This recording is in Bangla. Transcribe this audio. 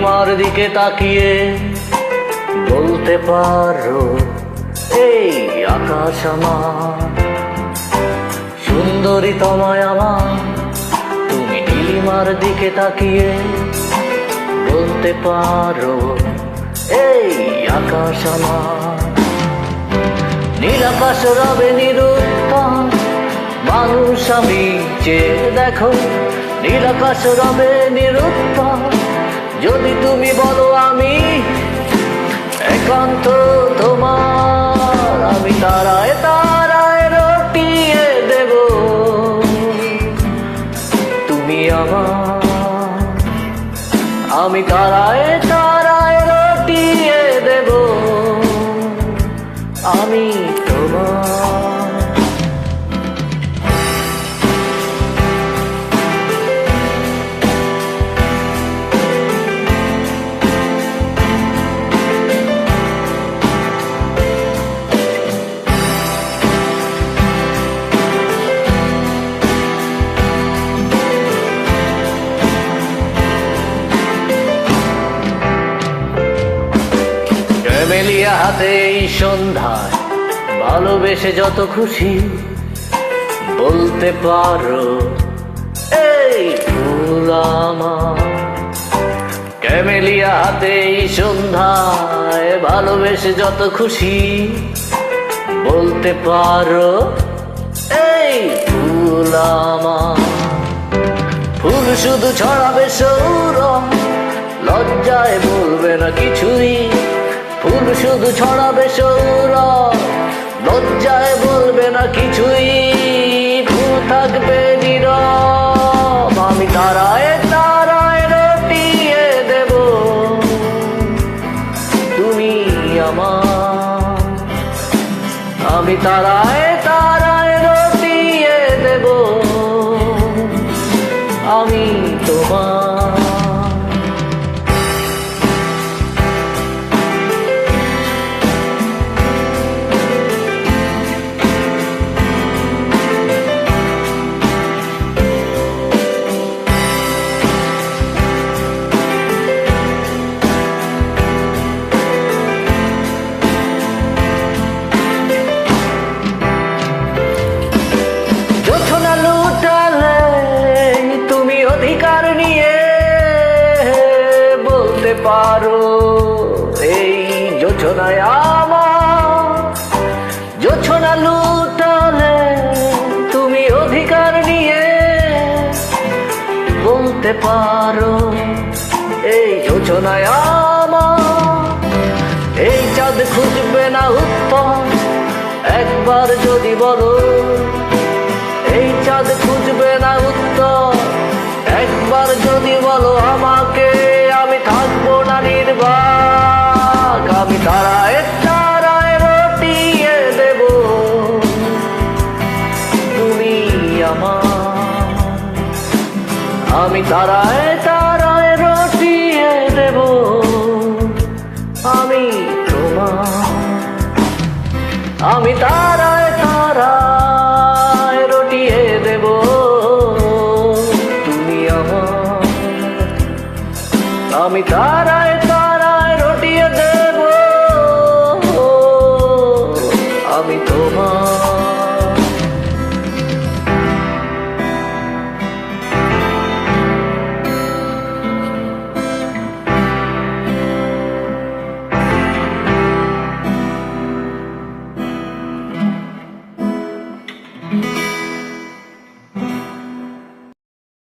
নীলিমার দিকে তাকিয়ে বলতে পারো এই আকাশ আমার, সুন্দরী তোমায় আমার। তুমি নীলিমার দিকে তাকিয়ে বলতে পারো এই আকাশ আমার। নীল আকাশ রবে নিরুত্তম, মানুষ আমি চেয়ে দেখো। নীল আকাশ রবে নিরুত্তম, যদি তুমি বলো আমি একান্ত তোমার। আমি তারায় তারায় রটিয়ে দেব তুমি আমার। আমি তারায় তারায় রটিয়ে দেব আমি তোমার। ক্যামেলিয়া হাতে এই সন্ধ্যায় ভালোবেসে যত খুশি বলতে পারো এই ফুল আমার। ক্যামেলিয়া হাতে এই সন্ধ্যায় ভালোবেসে যত খুশি বলতে পারো এই ফুল আমার। ফুল শুধু ছড়াবে সৌরভ, লজ্জায় বলবে না কিছুই। ফুল শুধু ছড়াবে সৌরভ, লজ্জায় বলবে না কিছুই। ফুল থাকবে নীরব, আমি তারায় তারায় রটিয়ে দেব তুমি আমার। আমি তারায় তারায় রটিয়ে দেব আমি তোমার। অধিকার নিয়ে বলতে পারো এই যোছনায় আমার। যোছনা লুটালে তুমি অধিকার নিয়ে বলতে পারো এই যোছনায় আমার। এই চাঁদ খুঁজবে না উত্তম, একবার যদি বলো এই চাঁদ খুঁজবে না উত্তম, একবার যদি বলো আমাকে। আমি থাকবো না নির্বাক, আমি তারায় তারায় রটিয়ে দেব তুমি আমার। আমি তারায় তারায় রটিয়ে দেব আমি তোমার। আমি তারায় তারায় রটিয়ে দেব আমি তারায় তারায় রটিয়ে দেব আমি তোমার।